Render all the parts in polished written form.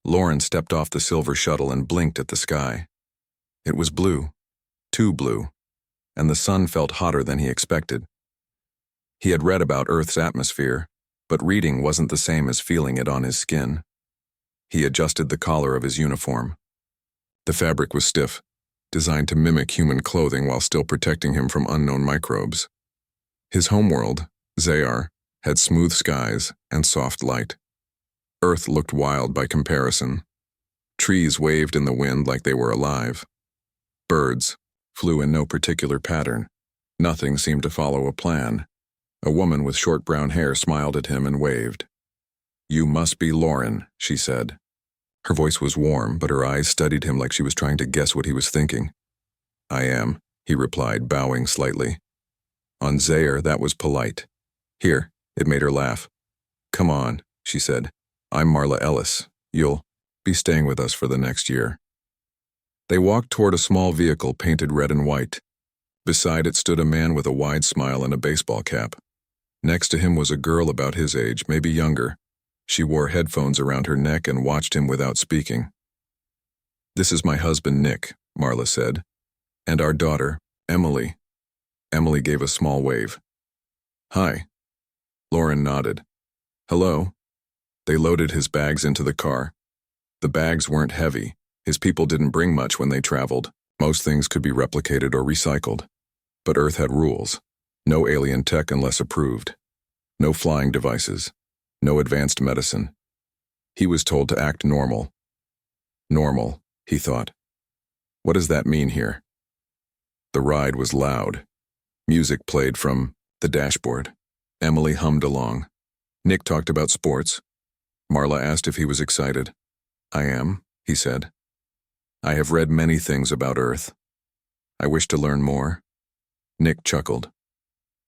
Lauren stepped off the silver shuttle and blinked at the sky. It was blue, too blue, and the sun felt hotter than he expected. He had read about Earth's atmosphere, but reading wasn't the same as feeling it on his skin. He adjusted the collar of his uniform. The fabric was stiff, designed to mimic human clothing while still protecting him from unknown microbes. His homeworld, Zayar, had smooth skies and soft light. Earth looked wild by comparison. Trees waved in the wind like they were alive. Birds flew in no particular pattern. Nothing seemed to follow a plan. A woman with short brown hair smiled at him and waved. "You must be Lauren," she said. Her voice was warm, but her eyes studied him like she was trying to guess what he was thinking. "I am," he replied, bowing slightly. On Zayar, that was polite. Here, it made her laugh. "Come on," she said. "I'm Marla Ellis. You'll be staying with us for the next year." They walked toward a small vehicle painted red and white. Beside it stood a man with a wide smile and a baseball cap. Next to him was a girl about his age, maybe younger. She wore headphones around her neck and watched him without speaking. "This is my husband, Nick," Marla said, "and our daughter, Emily." Emily gave a small wave. "Hi." Lauren nodded. "Hello." They loaded his bags into the car. The bags weren't heavy. His people didn't bring much when they traveled. Most things could be replicated or recycled. But Earth had rules. No alien tech unless approved. No flying devices. No advanced medicine. He was told to act normal. Normal, he thought. What does that mean here? The ride was loud. Music played from the dashboard. Emily hummed along. Nick talked about sports. Marla asked if he was excited. "I am," he said. "I have read many things about Earth. I wish to learn more." Nick chuckled.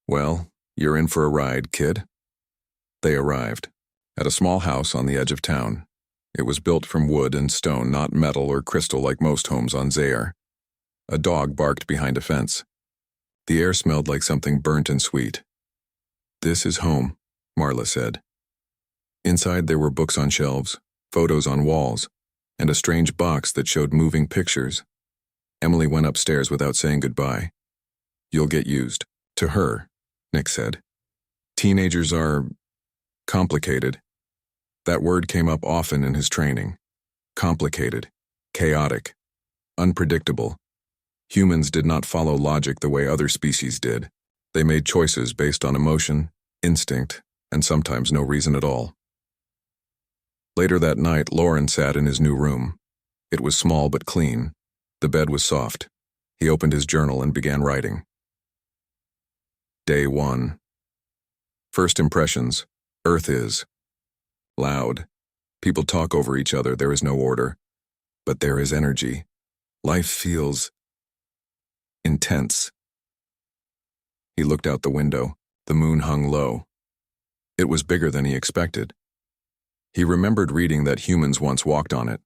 "Well, you're in for a ride, kid." They arrived at a small house on the edge of town. It was built from wood and stone, not metal or crystal like most homes on Zayar. A dog barked behind a fence. The air smelled like something burnt and sweet. "This is home," Marla said. Inside there were books on shelves, photos on walls, and a strange box that showed moving pictures. Emily went upstairs without saying goodbye. "You'll get used to her," Nick said. "Teenagers are complicated." That word came up often in his training. Complicated, chaotic, unpredictable. Humans did not follow logic the way other species did. They made choices based on emotion, instinct, and sometimes no reason at all. Later that night, Lauren sat in his new room. It was small but clean. The bed was soft. He opened his journal and began writing. Day 1. First impressions. Earth is loud. People talk over each other. There is no order. But there is energy. Life feels intense. He looked out the window. The moon hung low. It was bigger than he expected. He remembered reading that humans once walked on it.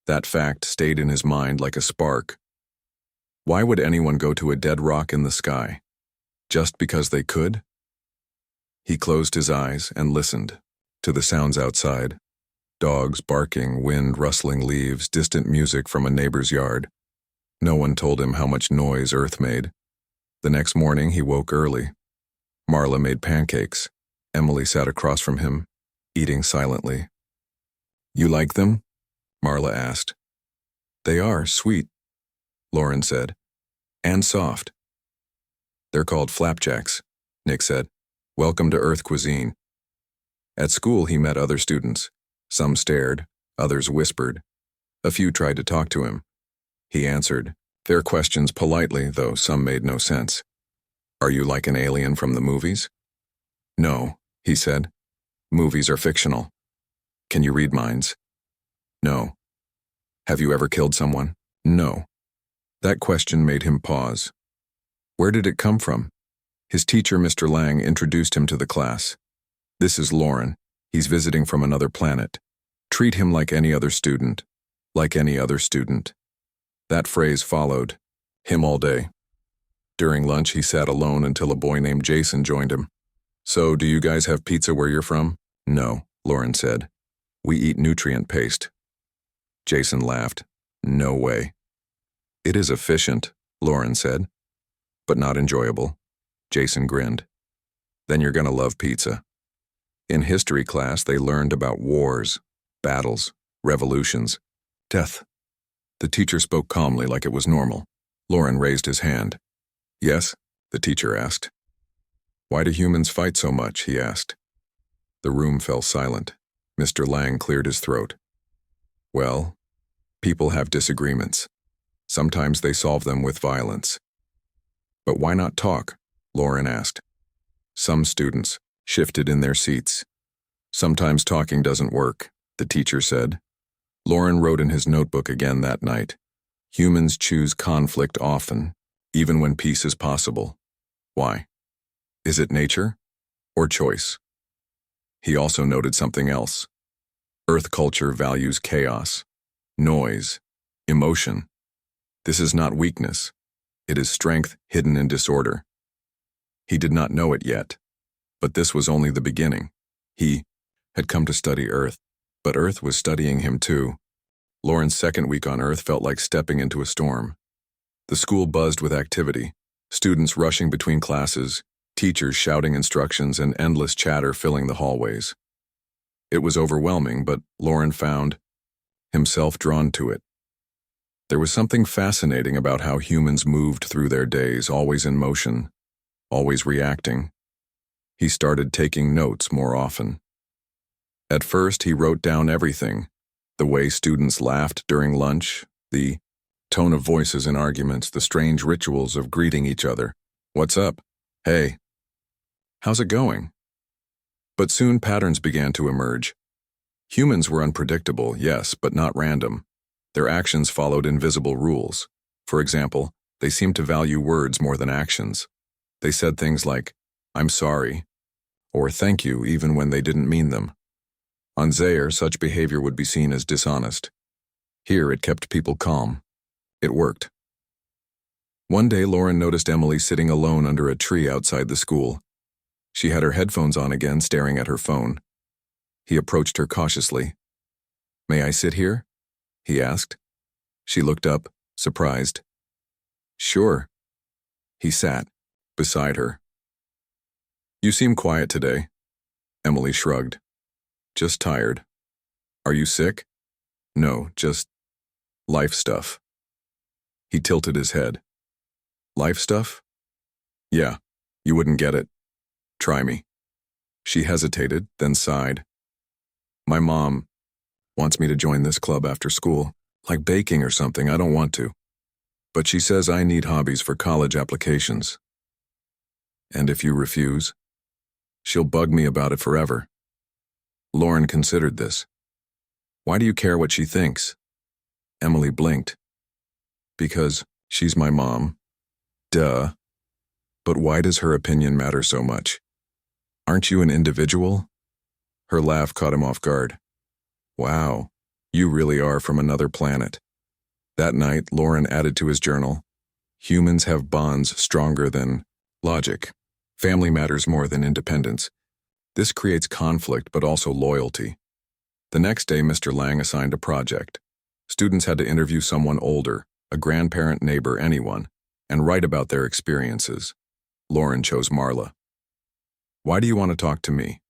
That fact stayed in his mind like a spark. Why would anyone go to a dead rock in the sky? Just because they could? He closed his eyes and listened to the sounds outside. Dogs barking, wind rustling leaves, distant music from a neighbor's yard. No one told him how much noise Earth made. The next morning he woke early. Marla made pancakes. Emily sat across from him, eating silently. "You like them?" Marla asked. "They are sweet," Lauren said, "and soft." "They're called flapjacks," Nick said. "Welcome to Earth cuisine." At school he met other students. Some stared, others whispered. A few tried to talk to him. He answered their questions politely, though some made no sense. "Are you like an alien from the movies?" "No," he said. "Movies are fictional." "Can you read minds?" "No." "Have you ever killed someone?" "No." That question made him pause. Where did it come from? His teacher, Mr. Lang, introduced him to the class. "This is Lauren. He's visiting from another planet. Treat him like any other student. Like any other student." That phrase followed him all day. During lunch, he sat alone until a boy named Jason joined him. "So, do you guys have pizza where you're from?" "No," Lauren said. We eat nutrient paste. Jason laughed. No way. It is efficient, Lauren said, but not enjoyable. Jason grinned. Then you're gonna love pizza. In history class, they learned about wars, battles, revolutions, death. The teacher spoke calmly like it was normal. Lauren raised his hand. Yes, the teacher asked. Why do humans fight so much, he asked. The room fell silent. Mr. Lang cleared his throat. Well, people have disagreements. Sometimes they solve them with violence. But why not talk? Lauren asked. Some students shifted in their seats. Sometimes talking doesn't work, the teacher said. Lauren wrote in his notebook again that night. Humans choose conflict often, even when peace is possible. Why? Is it nature or choice? He also noted something else. Earth culture values chaos, noise, emotion. This is not weakness. It is strength hidden in disorder. He did not know it yet, but this was only the beginning. He had come to study Earth, but Earth was studying him too. Lauren's second week on Earth felt like stepping into a storm. The school buzzed with activity, students rushing between classes, teachers shouting instructions, and endless chatter filling the hallways. It was overwhelming, but Lauren found himself drawn to it. There was something fascinating about how humans moved through their days, always in motion, always reacting. He started taking notes more often. At first, he wrote down everything: the way students laughed during lunch, the tone of voices in arguments, the strange rituals of greeting each other. What's up? Hey. How's it going? But soon patterns began to emerge. Humans were unpredictable, yes, but not random. Their actions followed invisible rules. For example, they seemed to value words more than actions. They said things like, "I'm sorry," or "thank you," even when they didn't mean them. On Zaire, such behavior would be seen as dishonest. Here, it kept people calm. It worked. One day, Lauren noticed Emily sitting alone under a tree outside the school. She had her headphones on again, staring at her phone. He approached her cautiously. "May I sit here?" he asked. She looked up, surprised. "Sure." He sat beside her. "You seem quiet today." Emily shrugged. "Just tired." "Are you sick?" "No, just life stuff." He tilted his head. "Life stuff?" "Yeah, you wouldn't get it. Try me." She hesitated, then sighed. "My mom wants me to join this club after school, like baking or something. I don't want to. But she says I need hobbies for college applications. And if you refuse, she'll bug me about it forever." Lauren considered this. "Why do you care what she thinks?" Emily blinked. "Because she's my mom." "Duh. But why does her opinion matter so much? Aren't you an individual?" Her laugh caught him off guard. "Wow, you really are from another planet." That night, Lauren added to his journal, "Humans have bonds stronger than logic. Family matters more than independence. This creates conflict but also loyalty." The next day, Mr. Lang assigned a project. Students had to interview someone older, a grandparent, neighbor, anyone, and write about their experiences. Lauren chose Marla. "Why do you want to talk to me?"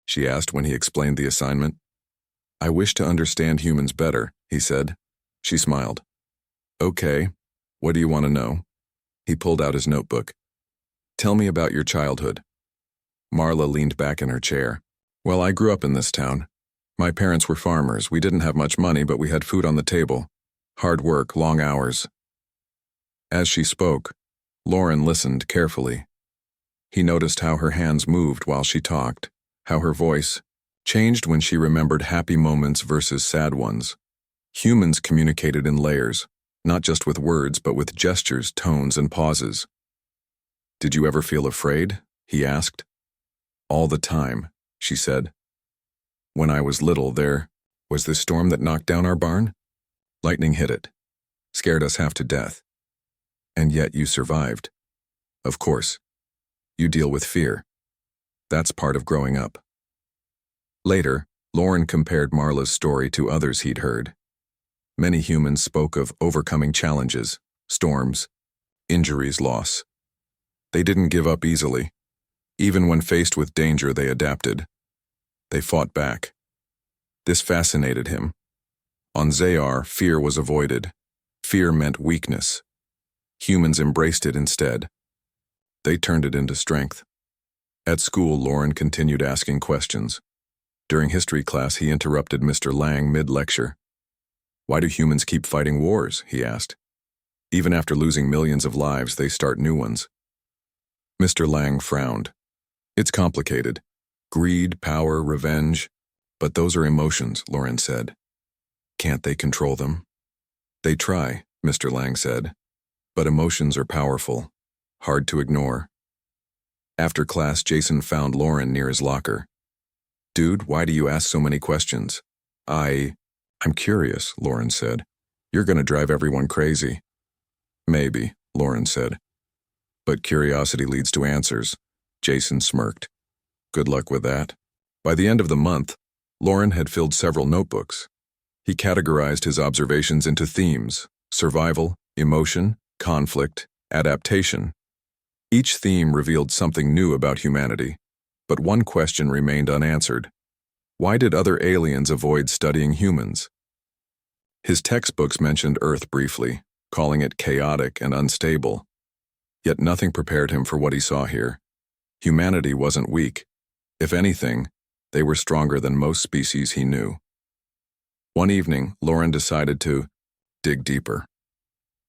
she asked when he explained the assignment. "I wish to understand humans better," he said. She smiled. "Okay, what do you want to know?" He pulled out his notebook. "Tell me about your childhood." Marla leaned back in her chair. "Well, I grew up in this town. My parents were farmers. We didn't have much money, but we had food on the table. Hard work, long hours." As she spoke, Lauren listened carefully. He noticed how her hands moved while she talked, how her voice changed when she remembered happy moments versus sad ones. Humans communicated in layers, not just with words, but with gestures, tones, and pauses. "Did you ever feel afraid?" he asked. "All the time," she said. "When I was little, there was this storm that knocked down our barn. Lightning hit it, scared us half to death. And yet you survived. Of course, you deal with fear. That's part of growing up." Later, Lauren compared Marla's story to others he'd heard. Many humans spoke of overcoming challenges, storms, injuries, loss. They didn't give up easily. Even when faced with danger, they adapted. They fought back. This fascinated him. On Zayar, fear was avoided. Fear meant weakness. Humans embraced it instead. They turned it into strength. At school, Lauren continued asking questions. During history class, he interrupted Mr. Lang mid-lecture. "Why do humans keep fighting wars?" he asked. "Even after losing millions of lives, they start new ones." Mr. Lang frowned. "It's complicated. Greed, power, revenge. But those are emotions," Lauren said. "Can't they control them?" "They try," Mr. Lang said. "But emotions are powerful, hard to ignore." After class, Jason found Lauren near his locker. "Dude, why do you ask so many questions?" I'm curious," Lauren said. "You're gonna drive everyone crazy." "Maybe," Lauren said. "But curiosity leads to answers." Jason smirked. "Good luck with that." By the end of the month, Lauren had filled several notebooks. He categorized his observations into themes: survival, emotion, conflict, adaptation. Each theme revealed something new about humanity, but one question remained unanswered. Why did other aliens avoid studying humans? His textbooks mentioned Earth briefly, calling it chaotic and unstable. Yet nothing prepared him for what he saw here. Humanity wasn't weak. If anything, they were stronger than most species he knew. One evening, Lauren decided to dig deeper.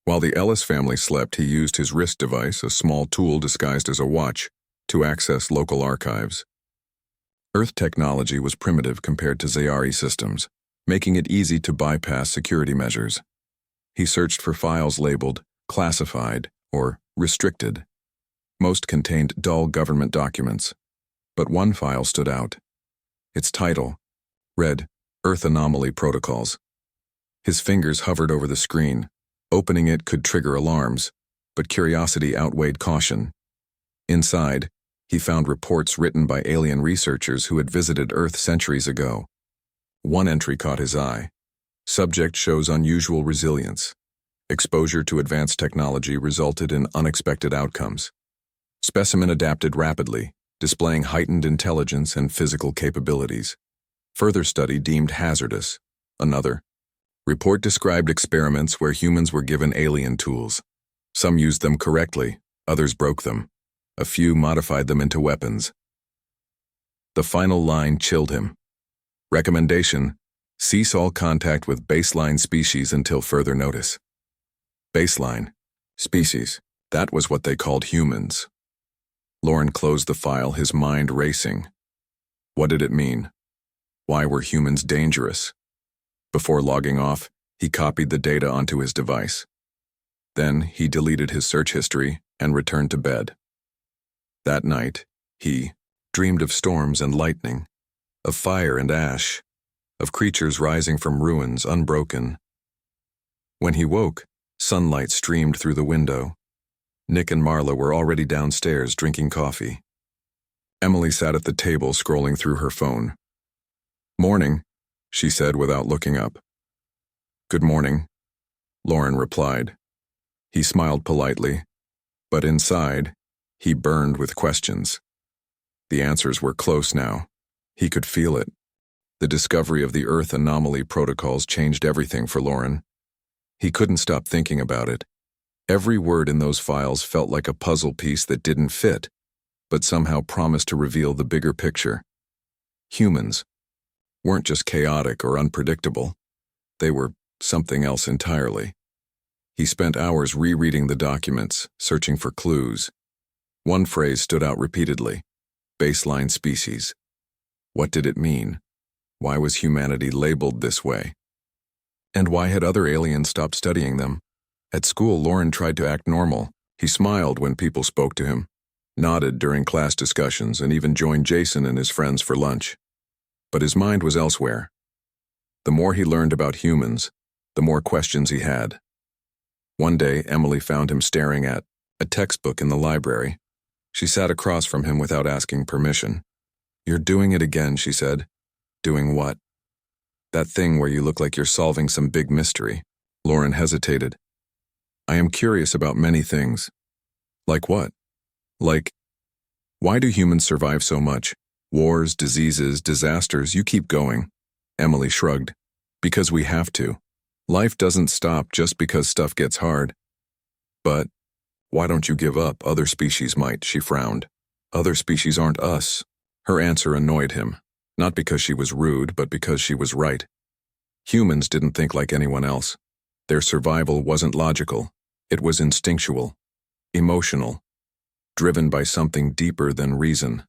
While the Ellis family slept, he used his wrist device, a small tool disguised as a watch, to access local archives. Earth technology was primitive compared to Zayari systems, making it easy to bypass security measures. He searched for files labeled classified or restricted. Most contained dull government documents, but one file stood out. Its title read Earth Anomaly Protocols. His fingers hovered over the screen. Opening it could trigger alarms, but curiosity outweighed caution. Inside, he found reports written by alien researchers who had visited Earth centuries ago. One entry caught his eye. Subject shows unusual resilience. Exposure to advanced technology resulted in unexpected outcomes. Specimen adapted rapidly, displaying heightened intelligence and physical capabilities. Further study deemed hazardous. Another report described experiments where humans were given alien tools. Some used them correctly, others broke them. A few modified them into weapons. The final line chilled him. Recommendation: cease all contact with baseline species until further notice. Baseline. Species. That was what they called humans. Lauren closed the file, his mind racing. What did it mean? Why were humans dangerous? Before logging off, he copied the data onto his device. Then he deleted his search history and returned to bed. That night, he dreamed of storms and lightning, of fire and ash, of creatures rising from ruins unbroken. When he woke, sunlight streamed through the window. Nick and Marla were already downstairs drinking coffee. Emily sat at the table scrolling through her phone. "Morning," she said without looking up. "Good morning," Lauren replied. He smiled politely, but inside, he burned with questions. The answers were close now. He could feel it. The discovery of the Earth Anomaly Protocols changed everything for Lauren. He couldn't stop thinking about it. Every word in those files felt like a puzzle piece that didn't fit, but somehow promised to reveal the bigger picture. Humans weren't just chaotic or unpredictable. They were something else entirely. He spent hours rereading the documents, searching for clues. One phrase stood out repeatedly: baseline species. What did it mean? Why was humanity labeled this way? And why had other aliens stopped studying them? At school, Lauren tried to act normal. He smiled when people spoke to him, nodded during class discussions, and even joined Jason and his friends for lunch. But his mind was elsewhere. The more he learned about humans, the more questions he had. One day, Emily found him staring at a textbook in the library. She sat across from him without asking permission. "You're doing it again," she said. Doing what? That thing where you look like you're solving some big mystery. Lauren hesitated. I am curious about many things. Like what? Like, why do humans survive so much? Wars, diseases, disasters, you keep going. Emily shrugged. Because we have to. Life doesn't stop just because stuff gets hard. But, why don't you give up? Other species might, she frowned. Other species aren't us. Her answer annoyed him. Not because she was rude, but because she was right. Humans didn't think like anyone else. Their survival wasn't logical. It was instinctual, emotional, driven by something deeper than reason.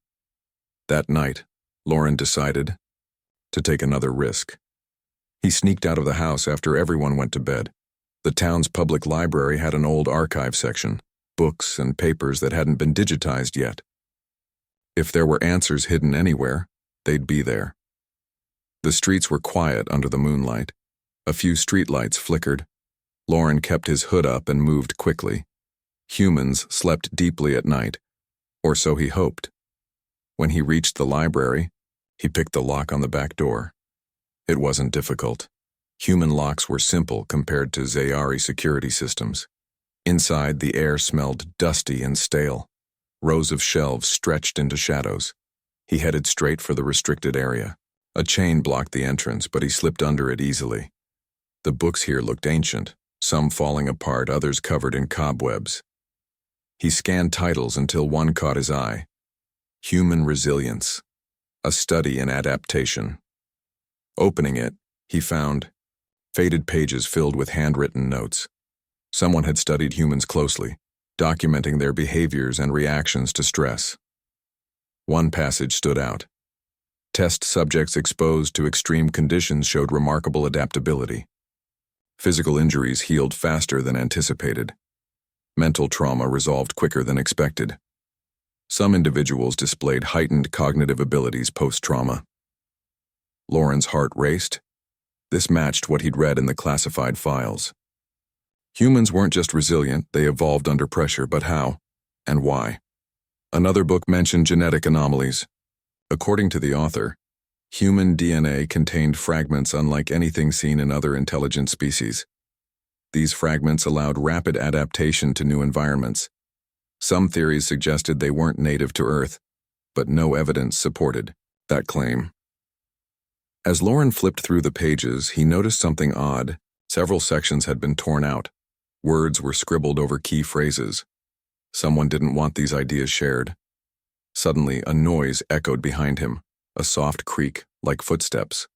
That night, Lauren decided to take another risk. He sneaked out of the house after everyone went to bed. The town's public library had an old archive section, books and papers that hadn't been digitized yet. If there were answers hidden anywhere, they'd be there. The streets were quiet under the moonlight. A few streetlights flickered. Lauren kept his hood up and moved quickly. Humans slept deeply at night, or so he hoped. When he reached the library, he picked the lock on the back door. It wasn't difficult. Human locks were simple compared to Zayari security systems. Inside, the air smelled dusty and stale. Rows of shelves stretched into shadows. He headed straight for the restricted area. A chain blocked the entrance, but he slipped under it easily. The books here looked ancient, some falling apart, others covered in cobwebs. He scanned titles until one caught his eye. Human Resilience, a study in adaptation. Opening it, he found faded pages filled with handwritten notes. Someone had studied humans closely, documenting their behaviors and reactions to stress. One passage stood out. Test subjects exposed to extreme conditions showed remarkable adaptability. Physical injuries healed faster than anticipated. Mental trauma resolved quicker than expected. Some individuals displayed heightened cognitive abilities post-trauma. Lauren's heart raced. This matched what he'd read in the classified files. Humans weren't just resilient, they evolved under pressure, but how? And why? Another book mentioned genetic anomalies. According to the author, human DNA contained fragments unlike anything seen in other intelligent species. These fragments allowed rapid adaptation to new environments. Some theories suggested they weren't native to Earth, but no evidence supported that claim. As Lauren flipped through the pages, he noticed something odd. Several sections had been torn out. Words were scribbled over key phrases. Someone didn't want these ideas shared. Suddenly, a noise echoed behind him, a soft creak, like footsteps.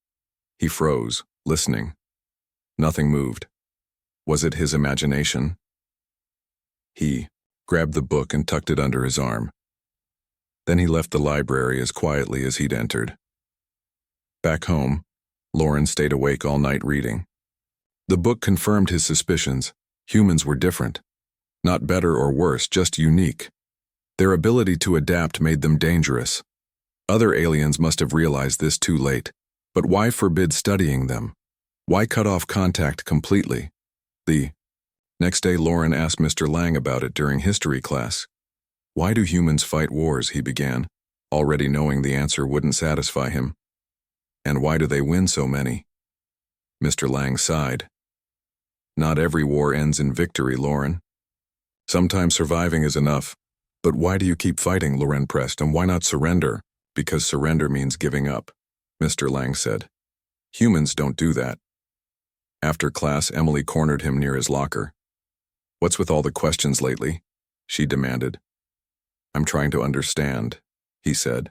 He froze, listening. Nothing moved. Was it his imagination? He grabbed the book and tucked it under his arm. Then he left the library as quietly as he'd entered. Back home, Lauren stayed awake all night reading. The book confirmed his suspicions. Humans were different. Not better or worse, just unique. Their ability to adapt made them dangerous. Other aliens must have realized this too late. But why forbid studying them? Why cut off contact completely? The next day, Lauren asked Mr. Lang about it during history class. Why do humans fight wars, he began, already knowing the answer wouldn't satisfy him. And why do they win so many? Mr. Lang sighed. Not every war ends in victory, Lauren. Sometimes surviving is enough. But why do you keep fighting, Lauren pressed, and why not surrender? Because surrender means giving up, Mr. Lang said. Humans don't do that. After class, Emily cornered him near his locker. What's with all the questions lately? She demanded. I'm trying to understand, he said.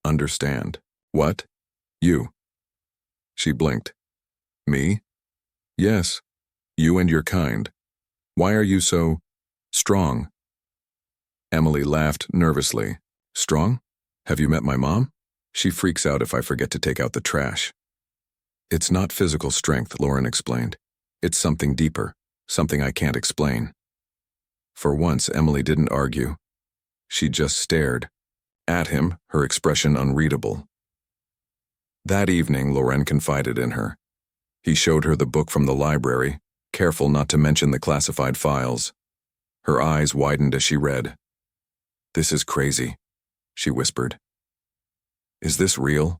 Understand? What? You. She blinked. Me? Yes. You and your kind. Why are you so strong? Emily laughed nervously. Strong? Have you met my mom? She freaks out if I forget to take out the trash. It's not physical strength, Lauren explained. It's something deeper, something I can't explain. For once, Emily didn't argue. She just stared at him, her expression unreadable. That evening, Lauren confided in her. He showed her the book from the library, careful not to mention the classified files. Her eyes widened as she read. This is crazy, she whispered. Is this real?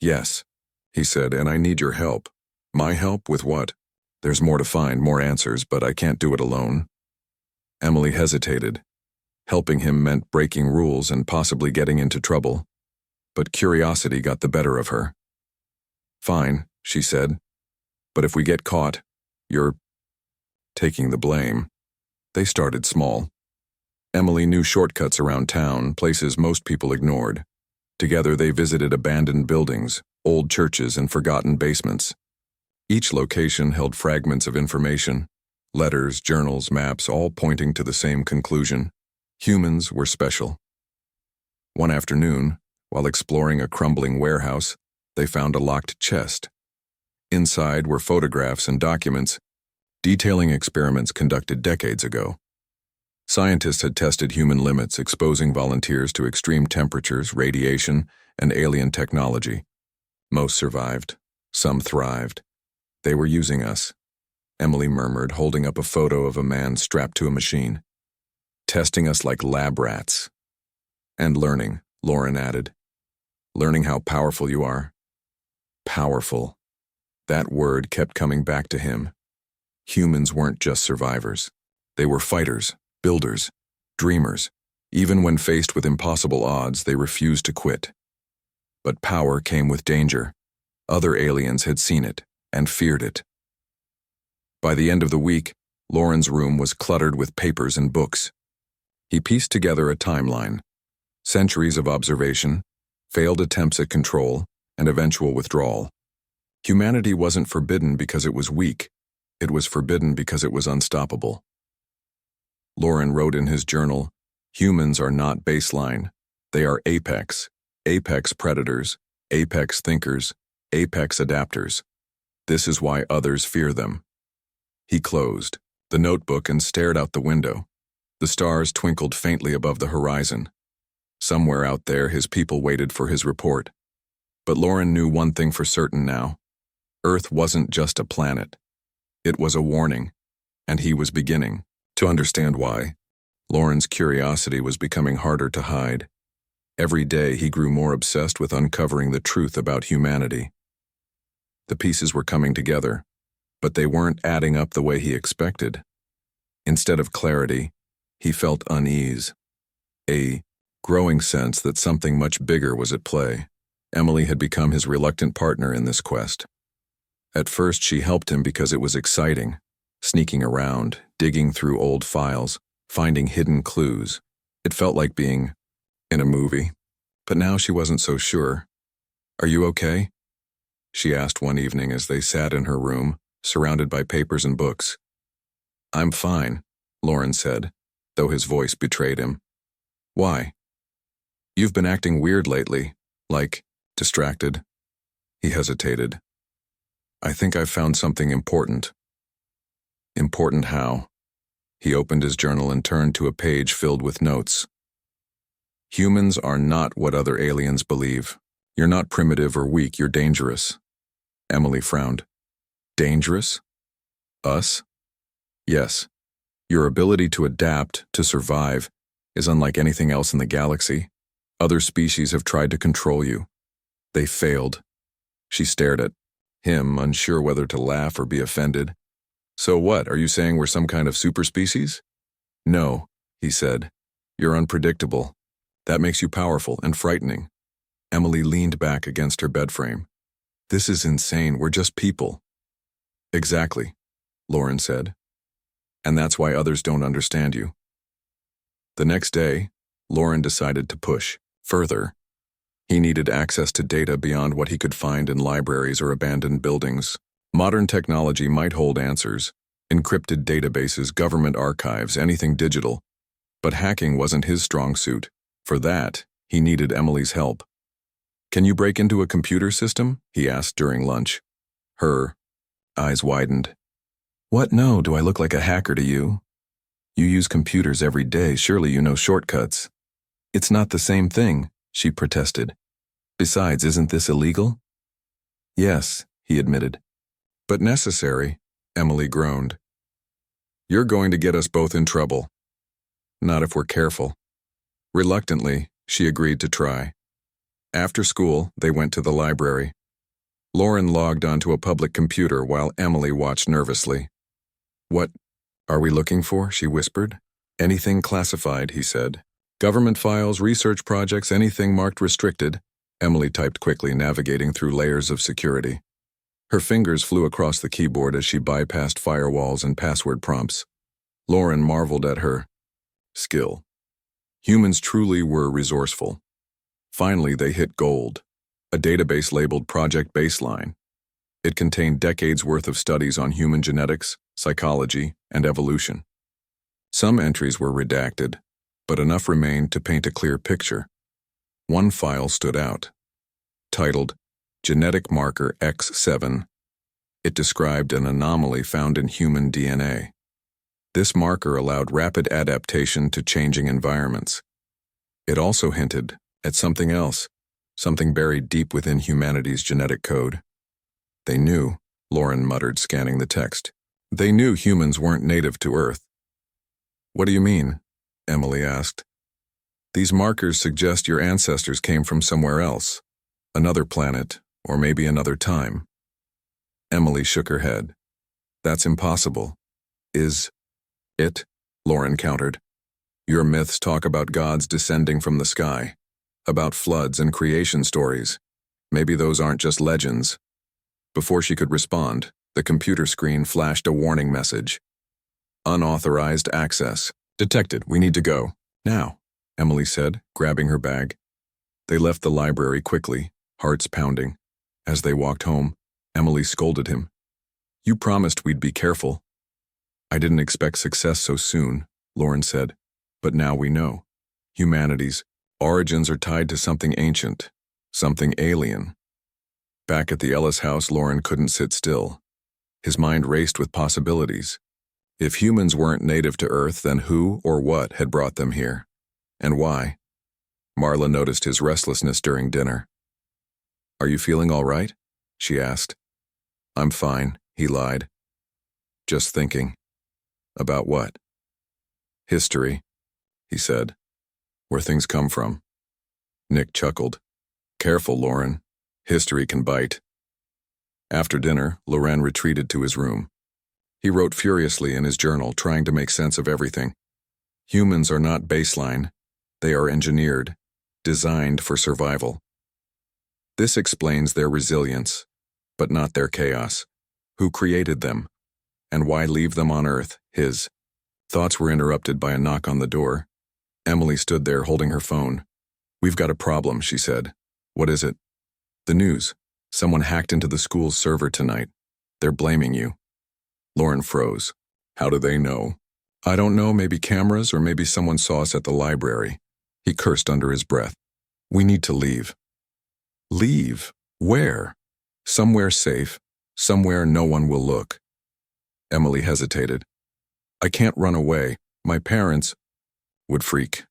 Yes, he said, and I need your help. My help with what? There's more to find, more answers, but I can't do it alone. Emily hesitated. Helping him meant breaking rules and possibly getting into trouble. But curiosity got the better of her. Fine, she said. But if we get caught, you're taking the blame. They started small. Emily knew shortcuts around town, places most people ignored. Together they visited abandoned buildings, old churches, and forgotten basements. Each location held fragments of information, letters, journals, maps, all pointing to the same conclusion. Humans were special. One afternoon, while exploring a crumbling warehouse, they found a locked chest. Inside were photographs and documents detailing experiments conducted decades ago. Scientists had tested human limits, exposing volunteers to extreme temperatures, radiation, and alien technology. Most survived. Some thrived. They were using us, Emily murmured, holding up a photo of a man strapped to a machine. Testing us like lab rats. And learning, Lauren added. Learning how powerful you are. Powerful. That word kept coming back to him. Humans weren't just survivors. They were fighters, builders, dreamers. Even when faced with impossible odds, they refused to quit. But power came with danger. Other aliens had seen it and feared it. By the end of the week, Lauren's room was cluttered with papers and books. He pieced together a timeline. Centuries of observation, failed attempts at control, and eventual withdrawal. Humanity wasn't forbidden because it was weak. It was forbidden because it was unstoppable. Lauren wrote in his journal, "Humans are not baseline. They are apex predators, apex thinkers, apex adapters. This is why others fear them." He closed the notebook and stared out the window. The stars twinkled faintly above the horizon. Somewhere out there, his people waited for his report. But Lauren knew one thing for certain now. Earth wasn't just a planet. It was a warning, and he was beginning to understand why. Lauren's curiosity was becoming harder to hide. Every day he grew more obsessed with uncovering the truth about humanity. The pieces were coming together, but they weren't adding up the way he expected. Instead of clarity, he felt unease. A growing sense that something much bigger was at play. Emily had become his reluctant partner in this quest. At first, she helped him because it was exciting, sneaking around, digging through old files, finding hidden clues. It felt like being in a movie. But now she wasn't so sure. "Are you okay?" she asked one evening as they sat in her room, surrounded by papers and books. "I'm fine," Lauren said, though his voice betrayed him. "Why?" "You've been acting weird lately, like distracted." He hesitated. "I think I've found something important." "Important how?" He opened his journal and turned to a page filled with notes. "Humans are not what other aliens believe. You're not primitive or weak, you're dangerous." Emily frowned. "Dangerous? Us?" "Yes. Your ability to adapt, to survive, is unlike anything else in the galaxy. Other species have tried to control you. They failed." She stared at him, unsure whether to laugh or be offended. "So what, are you saying we're some kind of superspecies?" "No," he said. "You're unpredictable. That makes you powerful and frightening." Emily leaned back against her bedframe. "This is insane, we're just people." "Exactly," Lauren said. "And that's why others don't understand you." The next day, Lauren decided to push further. He needed access to data beyond what he could find in libraries or abandoned buildings. Modern technology might hold answers, encrypted databases, government archives, anything digital. But hacking wasn't his strong suit. For that, he needed Emily's help. "Can you break into a computer system?" he asked during lunch. Her eyes widened. "What? No, do I look like a hacker to you? You use computers every day, surely you know shortcuts." "It's not the same thing," she protested. "Besides, isn't this illegal?" "Yes," he admitted. "But necessary," Emily groaned. "You're going to get us both in trouble." "Not if we're careful." Reluctantly, she agreed to try. After school, they went to the library. Lauren logged onto a public computer while Emily watched nervously. "What are we looking for?" she whispered. "Anything classified," he said. "Government files, research projects, anything marked restricted," Emily typed quickly, navigating through layers of security. Her fingers flew across the keyboard as she bypassed firewalls and password prompts. Lauren marveled at her skill. Humans truly were resourceful. Finally, they hit gold, a database labeled Project Baseline. It contained decades' worth of studies on human genetics, psychology, and evolution. Some entries were redacted, but enough remained to paint a clear picture. One file stood out, titled Genetic Marker X7. It described an anomaly found in human DNA. This marker allowed rapid adaptation to changing environments. It also hinted at something else, something buried deep within humanity's genetic code. They knew, Lauren muttered, scanning the text. They knew humans weren't native to Earth. "What do you mean?" Emily asked. "These markers suggest your ancestors came from somewhere else, another planet, or maybe another time." Emily shook her head. "That's impossible." "Is it?" Lauren countered. "Your myths talk about gods descending from the sky, about floods and creation stories. Maybe those aren't just legends." Before she could respond, the computer screen flashed a warning message. "Unauthorized access. Detected. We need to go. Now," Emily said, grabbing her bag. They left the library quickly, hearts pounding. As they walked home, Emily scolded him. "You promised we'd be careful." "I didn't expect success so soon," Lauren said. "But now we know. Humanity's origins are tied to something ancient, something alien." Back at the Ellis house, Lauren couldn't sit still. His mind raced with possibilities. If humans weren't native to Earth, then who or what had brought them here? And why? Marla noticed his restlessness during dinner. "Are you feeling all right?" she asked. "I'm fine," he lied. "Just thinking." "About what?" "History," he said. "Where things come from." Nick chuckled. "Careful, Lauren. History can bite." After dinner, Loren retreated to his room. He wrote furiously in his journal, trying to make sense of everything. Humans are not baseline. They are engineered, designed for survival. This explains their resilience, but not their chaos. Who created them? And why leave them on Earth, his? Thoughts were interrupted by a knock on the door. Emily stood there holding her phone. "We've got a problem," she said. "What is it?" "The news. Someone hacked into the school's server tonight. They're blaming you." Lauren froze. "How do they know?" "I don't know, maybe cameras, or maybe someone saw us at the library." He cursed under his breath. "We need to leave." "Leave? Where?" "Somewhere safe. Somewhere no one will look." Emily hesitated. "I can't run away. My parents would freak."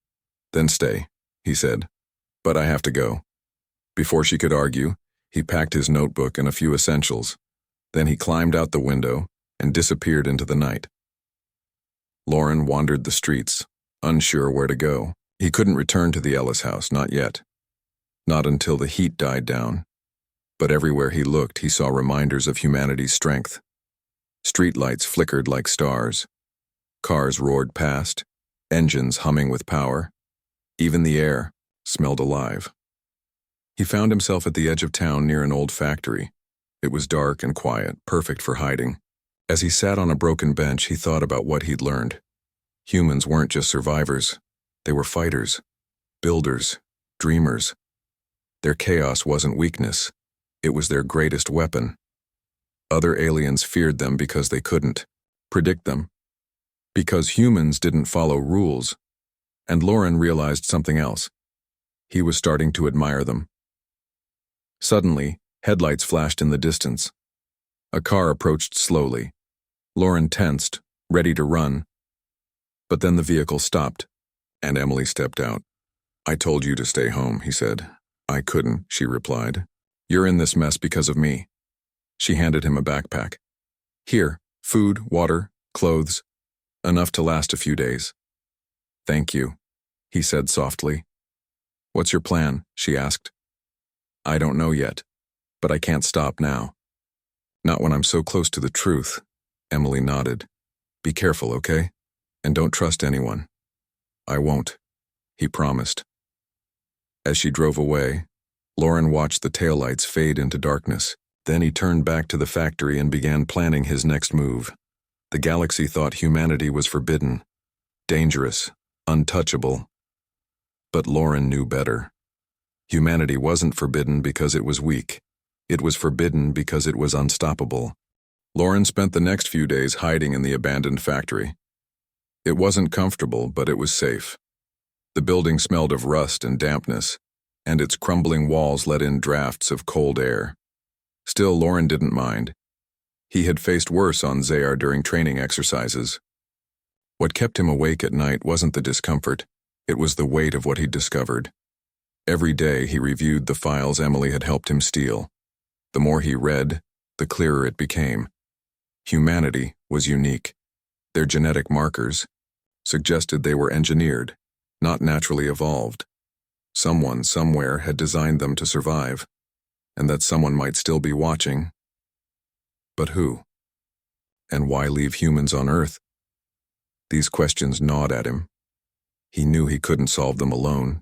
"Then stay," he said. "But I have to go." Before she could argue, he packed his notebook and a few essentials. Then he climbed out the window and disappeared into the night. Lauren wandered the streets, unsure where to go. He couldn't return to the Ellis house, not yet. Not until the heat died down. But everywhere he looked, he saw reminders of humanity's strength. Streetlights flickered like stars. Cars roared past, engines humming with power. Even the air smelled alive. He found himself at the edge of town near an old factory. It was dark and quiet, perfect for hiding. As he sat on a broken bench, he thought about what he'd learned. Humans weren't just survivors. They were fighters, builders, dreamers. Their chaos wasn't weakness. It was their greatest weapon. Other aliens feared them because they couldn't predict them. Because humans didn't follow rules. And Lauren realized something else. He was starting to admire them. Suddenly, headlights flashed in the distance. A car approached slowly. Lauren tensed, ready to run. But then the vehicle stopped, and Emily stepped out. "I told you to stay home," he said. "I couldn't," she replied. "You're in this mess because of me." She handed him a backpack. "Here, food, water, clothes, enough to last a few days." "Thank you," he said softly. "What's your plan?" she asked. I don't know yet, but I can't stop now. Not when I'm so close to the truth, Emily nodded. Be careful, okay? And don't trust anyone. I won't, he promised. As she drove away, Lauren watched the taillights fade into darkness. Then he turned back to the factory and began planning his next move. The galaxy thought humanity was forbidden, dangerous, untouchable. But Lauren knew better. Humanity wasn't forbidden because it was weak. It was forbidden because it was unstoppable. Lauren spent the next few days hiding in the abandoned factory. It wasn't comfortable, but it was safe. The building smelled of rust and dampness, and its crumbling walls let in drafts of cold air. Still, Lauren didn't mind. He had faced worse on Zayar during training exercises. What kept him awake at night wasn't the discomfort, it was the weight of what he'd discovered. Every day he reviewed the files Emily had helped him steal. The more he read, the clearer it became. Humanity was unique. Their genetic markers suggested they were engineered, not naturally evolved. Someone somewhere had designed them to survive, and that someone might still be watching. But who? And why leave humans on Earth? These questions gnawed at him. He knew he couldn't solve them alone,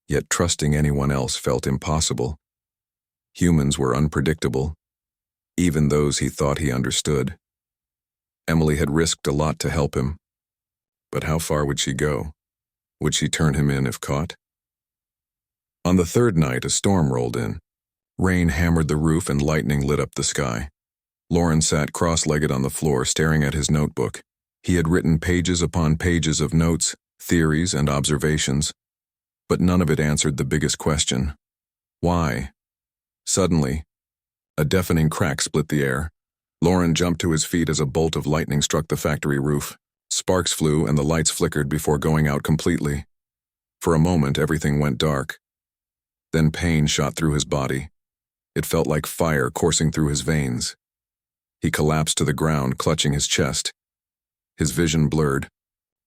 yet trusting anyone else felt impossible. Humans were unpredictable, even those he thought he understood. Emily had risked a lot to help him, but how far would she go? Would she turn him in if caught? On the third night, a storm rolled in. Rain hammered the roof and lightning lit up the sky. Lauren sat cross-legged on the floor, staring at his notebook. He had written pages upon pages of notes, theories, and observations, but none of it answered the biggest question. Why? Suddenly, a deafening crack split the air. Lauren jumped to his feet as a bolt of lightning struck the factory roof. Sparks flew and the lights flickered before going out completely. For a moment, everything went dark. Then pain shot through his body. It felt like fire coursing through his veins. He collapsed to the ground, clutching his chest. His vision blurred,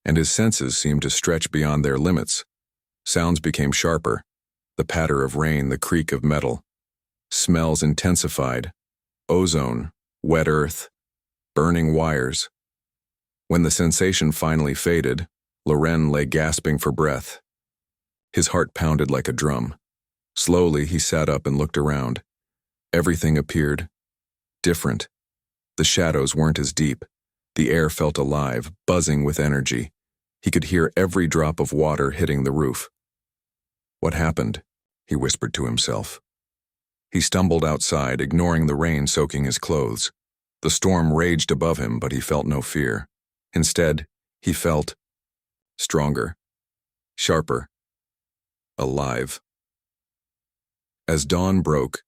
and his senses seemed to stretch beyond their limits. Sounds became sharper, the patter of rain, the creak of metal. Smells intensified, ozone, wet earth, burning wires. When the sensation finally faded, Loren lay gasping for breath. His heart pounded like a drum. Slowly, he sat up and looked around. Everything appeared different. The shadows weren't as deep. The air felt alive, buzzing with energy. He could hear every drop of water hitting the roof. What happened? He whispered to himself. He stumbled outside, ignoring the rain soaking his clothes. The storm raged above him, but he felt no fear. Instead, he felt stronger, sharper, alive. As dawn broke,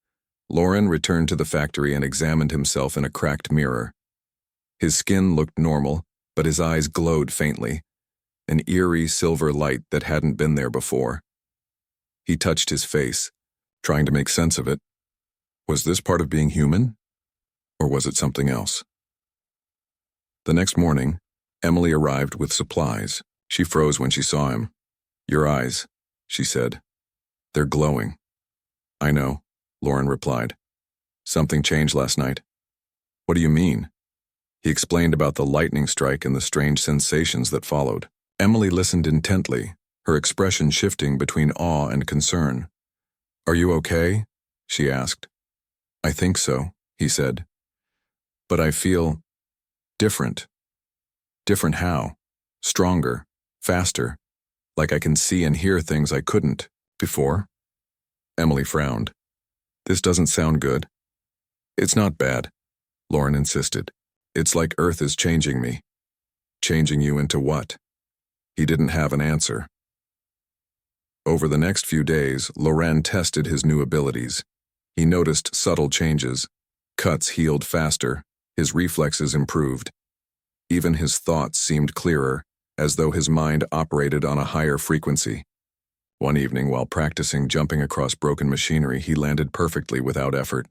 Lauren returned to the factory and examined himself in a cracked mirror. His skin looked normal, but his eyes glowed faintly, an eerie silver light that hadn't been there before. He touched his face, trying to make sense of it. Was this part of being human, or was it something else? The next morning, Emily arrived with supplies. She froze when she saw him. Your eyes, she said. They're glowing. I know, Lauren replied. Something changed last night. What do you mean? He explained about the lightning strike and the strange sensations that followed. Emily listened intently, her expression shifting between awe and concern. Are you okay? She asked. I think so, he said. But I feel different. Different how? Stronger, faster, like I can see and hear things I couldn't before. Emily frowned. This doesn't sound good. It's not bad, Lauren insisted. It's like Earth is changing me. Changing you into what? He didn't have an answer. Over the next few days, Lauren tested his new abilities. He noticed subtle changes. Cuts healed faster, his reflexes improved. Even his thoughts seemed clearer, as though his mind operated on a higher frequency. One evening, while practicing jumping across broken machinery, he landed perfectly without effort.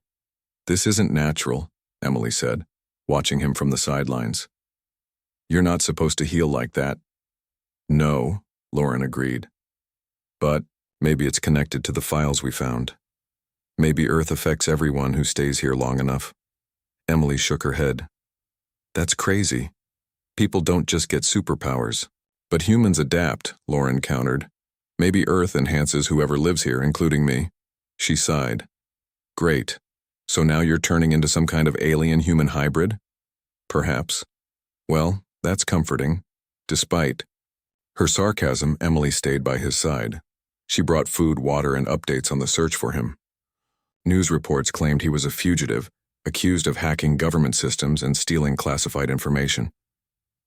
This isn't natural, Emily said, watching him from the sidelines. You're not supposed to heal like that. No, Lauren agreed. But maybe it's connected to the files we found. Maybe Earth affects everyone who stays here long enough. Emily shook her head. That's crazy. People don't just get superpowers. But humans adapt, Lauren countered. Maybe Earth enhances whoever lives here, including me. She sighed. Great. So now you're turning into some kind of alien-human hybrid? Perhaps. Well, that's comforting. Despite her sarcasm, Emily stayed by his side. She brought food, water, and updates on the search for him. News reports claimed he was a fugitive, accused of hacking government systems and stealing classified information.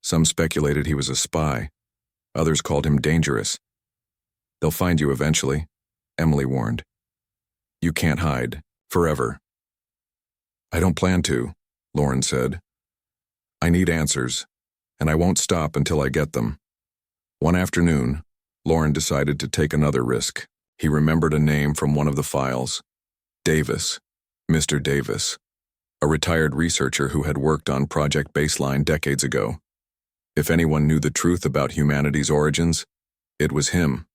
Some speculated he was a spy. Others called him dangerous. They'll find you eventually, Emily warned. You can't hide, forever. I don't plan to, Lauren said. I need answers, and I won't stop until I get them. One afternoon, Lauren decided to take another risk. He remembered a name from one of the files. Davis, Mr. Davis, a retired researcher who had worked on Project Baseline decades ago. If anyone knew the truth about humanity's origins, it was him.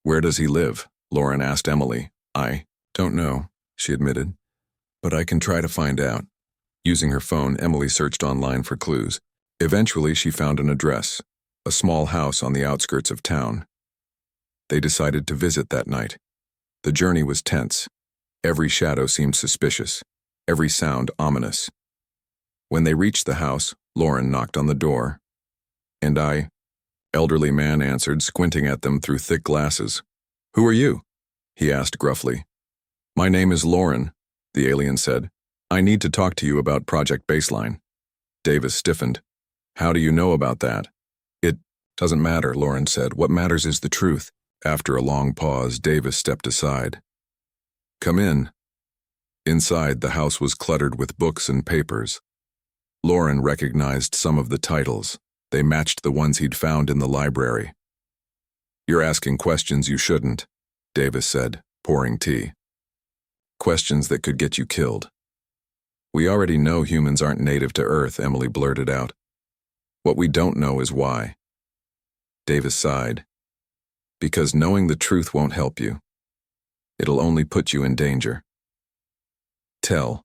Where does he live? Lauren asked Emily. I don't know, she admitted, but I can try to find out. Using her phone, Emily searched online for clues. Eventually, she found an address, a small house on the outskirts of town. They decided to visit that night. The journey was tense. Every shadow seemed suspicious, every sound ominous. When they reached the house, Lauren knocked on the door. And elderly man answered, squinting at them through thick glasses. Who are you? He asked gruffly. My name is Lauren, the alien said. I need to talk to you about Project Baseline. Davis stiffened. How do you know about that? It doesn't matter, Lauren said. What matters is the truth. After a long pause, Davis stepped aside. Come in. Inside, the house was cluttered with books and papers. Lauren recognized some of the titles. They matched the ones he'd found in the library. You're asking questions you shouldn't, Davis said, pouring tea. Questions that could get you killed. We already know humans aren't native to Earth, Emily blurted out. What we don't know is why. Davis sighed. Because knowing the truth won't help you. It'll only put you in danger. Tell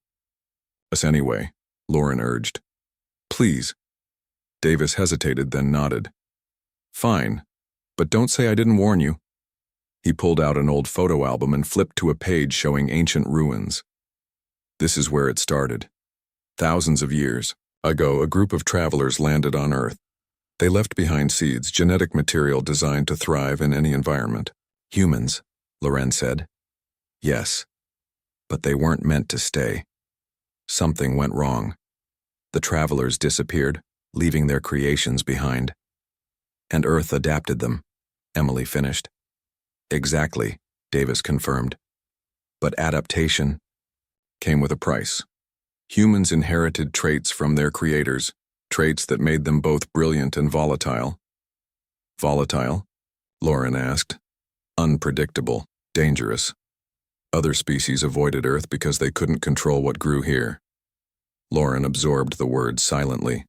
us anyway, Lauren urged. Please. Davis hesitated, then nodded. Fine, but don't say I didn't warn you. He pulled out an old photo album and flipped to a page showing ancient ruins. This is where it started. Thousands of years ago, a group of travelers landed on Earth. They left behind seeds, genetic material designed to thrive in any environment. Humans, Loren said. Yes, but they weren't meant to stay. Something went wrong. The travelers disappeared, leaving their creations behind. And Earth adapted them, Emily finished. Exactly, Davis confirmed. But adaptation came with a price. Humans inherited traits from their creators, traits that made them both brilliant and volatile. Volatile? Lauren asked. Unpredictable, dangerous. Other species avoided Earth because they couldn't control what grew here. Lauren absorbed the words silently.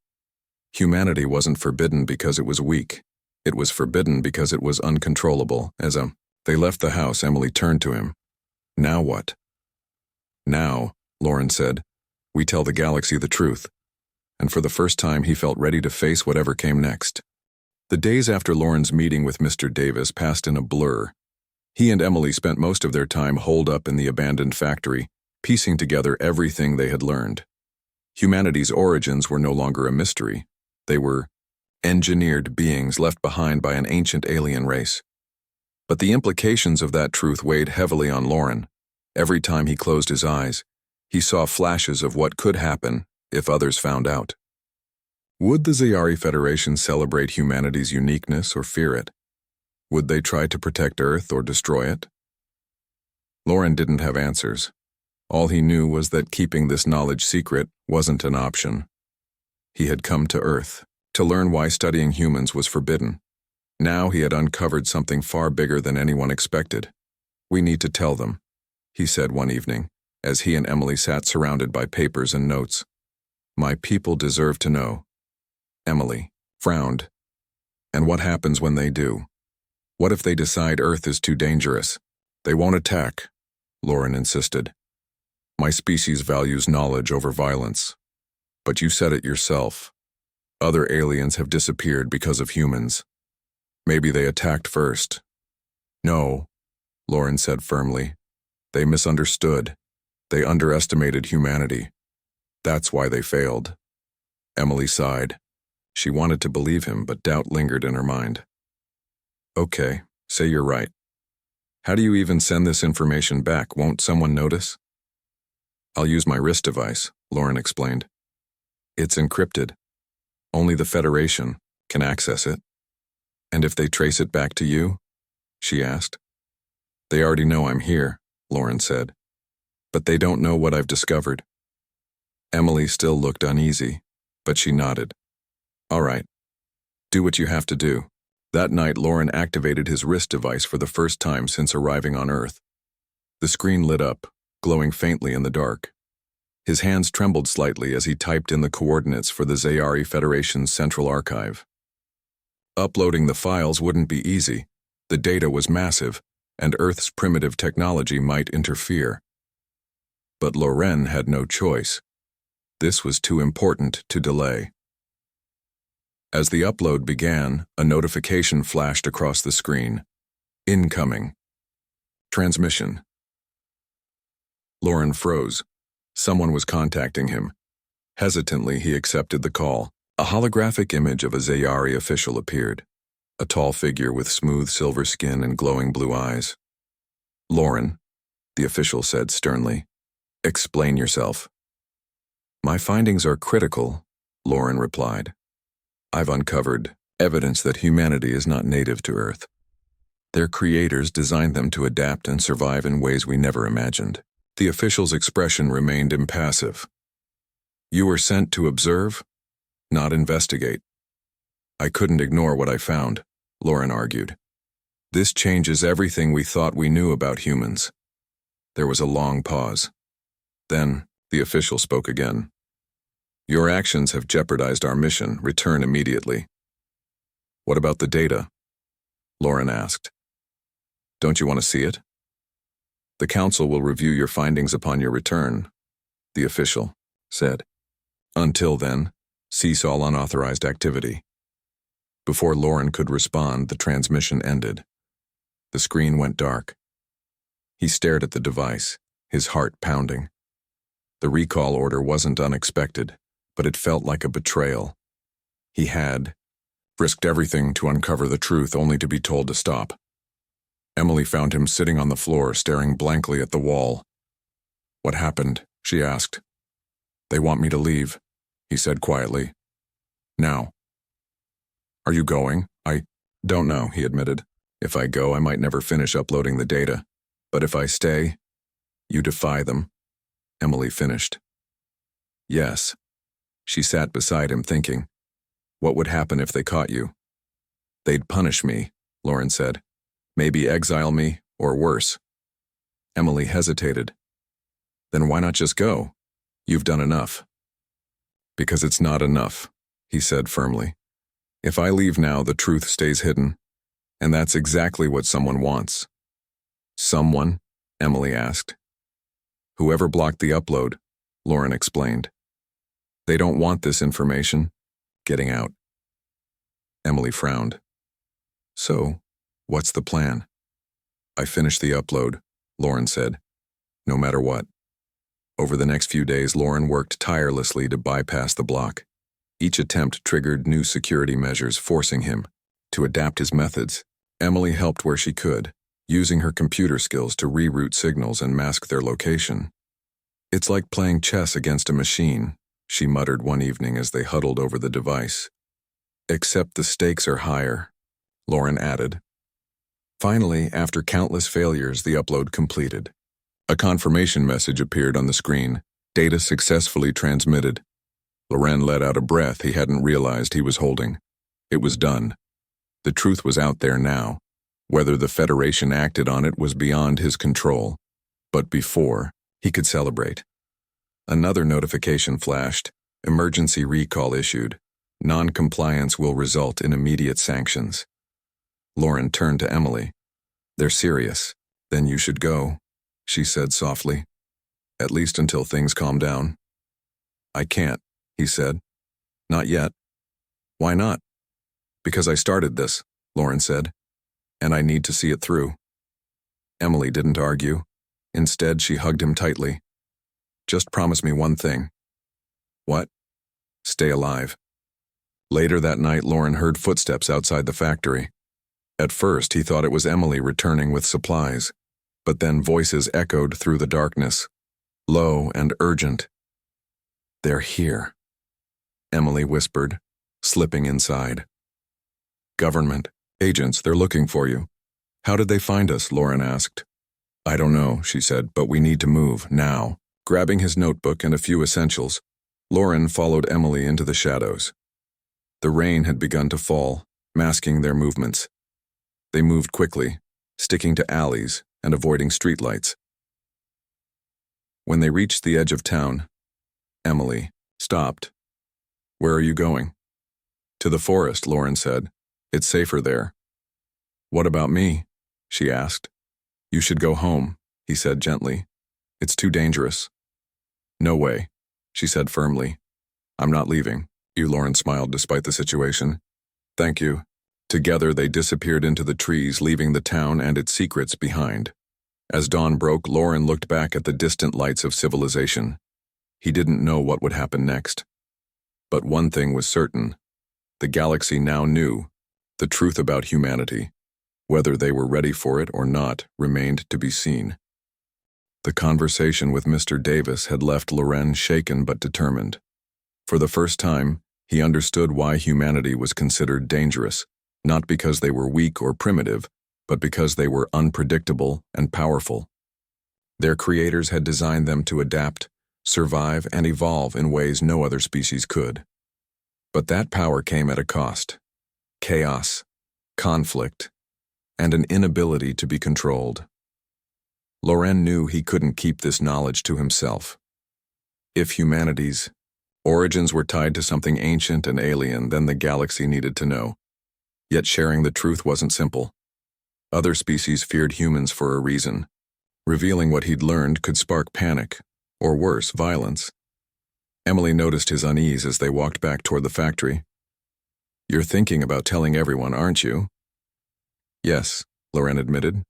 Humanity wasn't forbidden because it was weak. It was forbidden because it was uncontrollable. They left the house, Emily turned to him. Now what? Now, Lauren said, we tell the galaxy the truth. And for the first time, he felt ready to face whatever came next. The days after Lauren's meeting with Mr. Davis passed in a blur. He and Emily spent most of their time holed up in the abandoned factory, piecing together everything they had learned. Humanity's origins were no longer a mystery. They were engineered beings left behind by an ancient alien race. But the implications of that truth weighed heavily on Lauren. Every time he closed his eyes, he saw flashes of what could happen if others found out. Would the Ziyari Federation celebrate humanity's uniqueness or fear it? Would they try to protect Earth or destroy it? Lauren didn't have answers. All he knew was that keeping this knowledge secret wasn't an option. He had come to Earth to learn why studying humans was forbidden. Now he had uncovered something far bigger than anyone expected. We need to tell them, he said one evening, as he and Emily sat surrounded by papers and notes. My people deserve to know. Emily frowned. And what happens when they do? What if they decide Earth is too dangerous? They won't attack, Lauren insisted. My species values knowledge over violence. But you said it yourself. Other aliens have disappeared because of humans. Maybe they attacked first. No, Lauren said firmly. They misunderstood. They underestimated humanity. That's why they failed. Emily sighed. She wanted to believe him, but doubt lingered in her mind. Okay, say you're right. How do you even send this information back? Won't someone notice? I'll use my wrist device, Lauren explained. It's encrypted. Only the Federation can access it. And if they trace it back to you? She asked. They already know I'm here, Lauren said. But they don't know what I've discovered. Emily still looked uneasy, but she nodded. All right. Do what you have to do. That night, Lauren activated his wrist device for the first time since arriving on Earth. The screen lit up, glowing faintly in the dark. His hands trembled slightly as he typed in the coordinates for the Zayari Federation's central archive. Uploading the files wouldn't be easy. The data was massive, and Earth's primitive technology might interfere. But Lauren had no choice. This was too important to delay. As the upload began, a notification flashed across the screen. Incoming. Transmission. Lauren froze. Someone was contacting him. Hesitantly, he accepted the call. A holographic image of a Zayari official appeared. A tall figure with smooth silver skin and glowing blue eyes. Lauren, the official said sternly. Explain yourself. My findings are critical, Lauren replied. I've uncovered evidence that humanity is not native to Earth. Their creators designed them to adapt and survive in ways we never imagined. The official's expression remained impassive. You were sent to observe, not investigate. I couldn't ignore what I found, Lauren argued. This changes everything we thought we knew about humans. There was a long pause. Then, the official spoke again. Your actions have jeopardized our mission. Return immediately. What about the data? Lauren asked. Don't you want to see it? The council will review your findings upon your return, the official said. Until then, cease all unauthorized activity. Before Lauren could respond, the transmission ended. The screen went dark. He stared at the device, his heart pounding. The recall order wasn't unexpected, but it felt like a betrayal. He had risked everything to uncover the truth only to be told to stop. Emily found him sitting on the floor, staring blankly at the wall. What happened? She asked. They want me to leave, he said quietly. Now. Are you going? I don't know, he admitted. If I go, I might never finish uploading the data. But if I stay, you defy them, Emily finished. Yes. She sat beside him thinking. What would happen if they caught you? They'd punish me, Lauren said. Maybe exile me, or worse. Emily hesitated. Then why not just go? You've done enough. Because it's not enough, he said firmly. If I leave now, the truth stays hidden. And that's exactly what someone wants. Someone? Emily asked. Whoever blocked the upload, Lauren explained. They don't want this information getting out. Emily frowned. So, what's the plan? I finished the upload, Lauren said. No matter what. Over the next few days, Lauren worked tirelessly to bypass the block. Each attempt triggered new security measures, forcing him to adapt his methods. Emily helped where she could, using her computer skills to reroute signals and mask their location. It's like playing chess against a machine, she muttered one evening as they huddled over the device. Except the stakes are higher, Lauren added. Finally, after countless failures, the upload completed. A confirmation message appeared on the screen. Data successfully transmitted. Lauren let out a breath he hadn't realized he was holding. It was done. The truth was out there now. Whether the Federation acted on it was beyond his control. But before, he could celebrate. Another notification flashed. Emergency recall issued. Non-compliance will result in immediate sanctions. Lauren turned to Emily. They're serious. Then you should go. she said softly. At least until things calm down. I can't, he said. Not yet. Why not? Because I started this, Lauren said, and I need to see it through. Emily didn't argue. Instead, she hugged him tightly. Just promise me one thing. What? Stay alive. Later that night, Lauren heard footsteps outside the factory. At first, he thought it was Emily returning with supplies, but then voices echoed through the darkness, low and urgent. They're here, Emily whispered, slipping inside. Government agents, they're looking for you. How did they find us? Lauren asked. I don't know, she said, but we need to move, now. Grabbing his notebook and a few essentials, Lauren followed Emily into the shadows. The rain had begun to fall, masking their movements. They moved quickly, sticking to alleys and avoiding streetlights. When they reached the edge of town, Emily stopped. Where are you going? To the forest, Lauren said. It's safer there. What about me? She asked. You should go home, he said gently. It's too dangerous. No way, she said firmly. I'm not leaving. You, Lauren smiled despite the situation. Thank you. Together they disappeared into the trees, leaving the town and its secrets behind. As dawn broke, Lauren looked back at the distant lights of civilization. He didn't know what would happen next. But one thing was certain. The galaxy now knew the truth about humanity. Whether they were ready for it or not remained to be seen. The conversation with Mr. Davis had left Loren shaken but determined. For the first time, he understood why humanity was considered dangerous, not because they were weak or primitive, but because they were unpredictable and powerful. Their creators had designed them to adapt, survive, and evolve in ways no other species could. But that power came at a cost: chaos, conflict, and an inability to be controlled. Loren knew he couldn't keep this knowledge to himself. If humanity's origins were tied to something ancient and alien, then the galaxy needed to know. Yet sharing the truth wasn't simple. Other species feared humans for a reason. Revealing what he'd learned could spark panic, or worse, violence. Emily noticed his unease as they walked back toward the factory. You're thinking about telling everyone, aren't you? Yes, Loren admitted.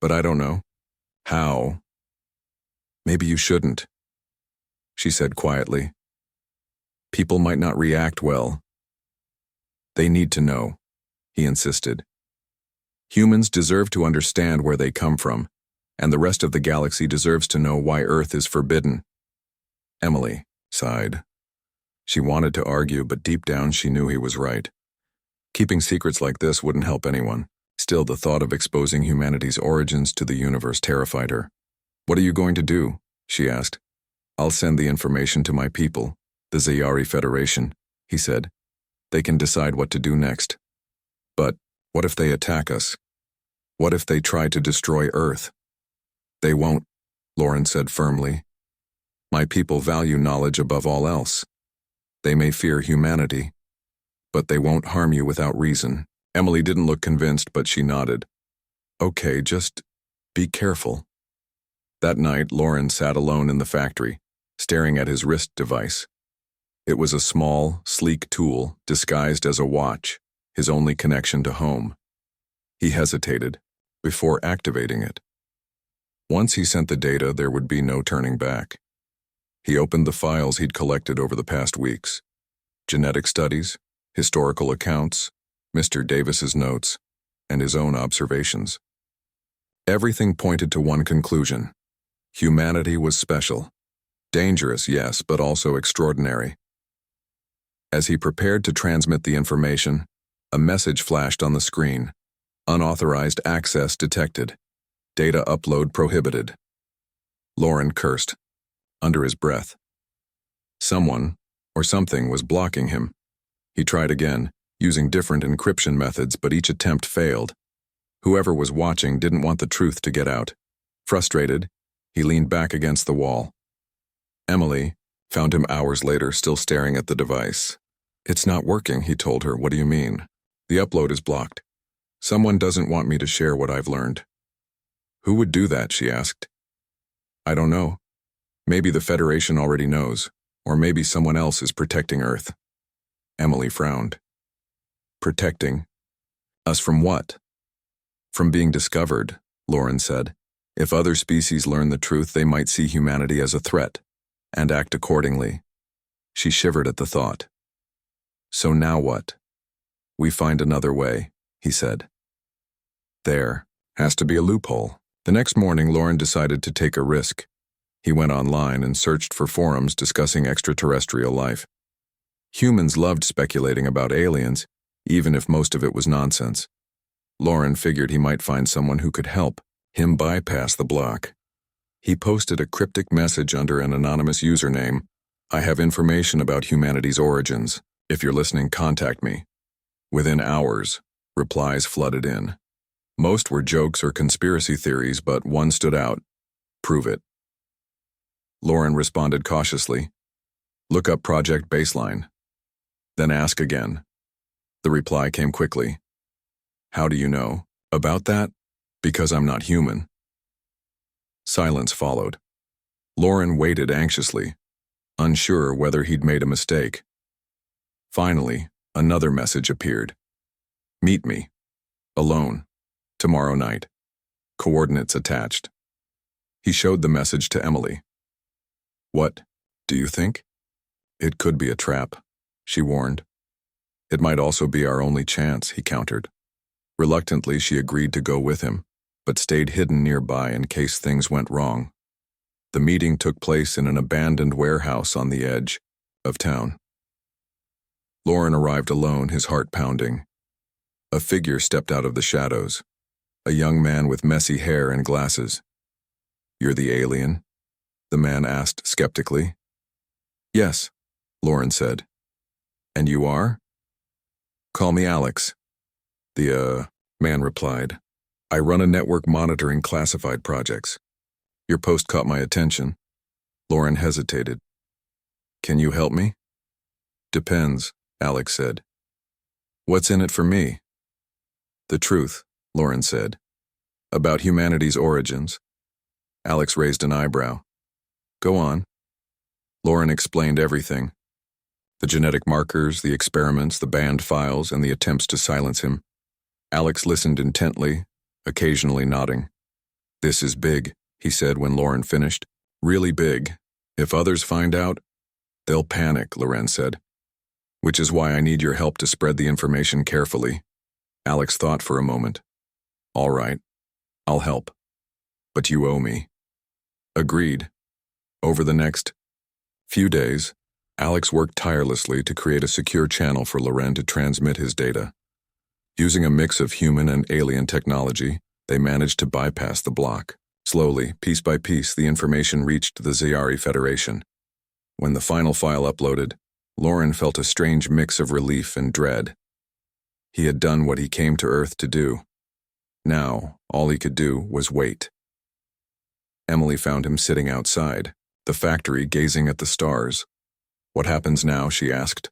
But I don't know. How? Maybe you shouldn't, she said quietly. People might not react well. They need to know, he insisted. Humans deserve to understand where they come from, and the rest of the galaxy deserves to know why Earth is forbidden. Emily sighed. She wanted to argue, but deep down she knew he was right. Keeping secrets like this wouldn't help anyone. Still, the thought of exposing humanity's origins to the universe terrified her. What are you going to do? She asked. I'll send the information to my people, the Zayari Federation, he said. They can decide what to do next. But what if they attack us? What if they try to destroy Earth? They won't, Loren said firmly. My people value knowledge above all else. They may fear humanity, but they won't harm you without reason. Emily didn't look convinced, but she nodded. Okay, just be careful. That night, Loren sat alone in the factory, staring at his wrist device. It was a small, sleek tool disguised as a watch, his only connection to home. He hesitated before activating it. Once he sent the data, there would be no turning back. He opened the files he'd collected over the past weeks. Genetic studies, historical accounts, Mr. Davis's notes, and his own observations. Everything pointed to one conclusion. Humanity was special. Dangerous, yes, but also extraordinary. As he prepared to transmit the information, a message flashed on the screen. Unauthorized access detected. Data upload prohibited. Loren cursed, under his breath. Someone, or something, was blocking him. He tried again, using different encryption methods, but each attempt failed. Whoever was watching didn't want the truth to get out. Frustrated, he leaned back against the wall. Emily found him hours later, still staring at the device. It's not working, he told her. What do you mean? The upload is blocked. Someone doesn't want me to share what I've learned. Who would do that, she asked. I don't know. Maybe the Federation already knows, or maybe someone else is protecting Earth. Emily frowned. Protecting? Us from what? From being discovered, Lauren said. If other species learn the truth, they might see humanity as a threat, and act accordingly. She shivered at the thought. So now what? We find another way, he said. There has to be a loophole. The next morning, Lauren decided to take a risk. He went online and searched for forums discussing extraterrestrial life. Humans loved speculating about aliens, even if most of it was nonsense. Lauren figured he might find someone who could help him bypass the block. He posted a cryptic message under an anonymous username. I have information about humanity's origins. If you're listening, contact me. Within hours, replies flooded in. Most were jokes or conspiracy theories, but one stood out. Prove it. Lauren responded cautiously. Look up Project Baseline. Then ask again. The reply came quickly. How do you know? About that? Because I'm not human. Silence followed. Lauren waited anxiously, unsure whether he'd made a mistake. Finally, another message appeared. Meet me. Alone. Tomorrow night. Coordinates attached. He showed the message to Emily. What, do you think? It could be a trap, she warned. It might also be our only chance, he countered. Reluctantly, she agreed to go with him, but stayed hidden nearby in case things went wrong. The meeting took place in an abandoned warehouse on the edge of town. Lauren arrived alone, his heart pounding. A figure stepped out of the shadows, a young man with messy hair and glasses. You're the alien? The man asked skeptically. Yes, Lauren said. And you are? Call me Alex. The man replied. I run a network monitoring classified projects. Your post caught my attention. Lauren hesitated. Can you help me? Depends, Alex said. What's in it for me? The truth, Lauren said. About humanity's origins. Alex raised an eyebrow. Go on. Lauren explained everything. The genetic markers, the experiments, the banned files, and the attempts to silence him. Alex listened intently, occasionally nodding. This is big, he said when Lauren finished. Really big. If others find out, they'll panic, Lauren said. Which is why I need your help to spread the information carefully. Alex thought for a moment. All right, I'll help. But you owe me. Agreed. Over the next few days, Alex worked tirelessly to create a secure channel for Lauren to transmit his data. Using a mix of human and alien technology, they managed to bypass the block. Slowly, piece by piece, the information reached the Zayari Federation. When the final file uploaded, Lauren felt a strange mix of relief and dread. He had done what he came to Earth to do. Now, all he could do was wait. Emily found him sitting outside the factory, gazing at the stars. What happens now, she asked.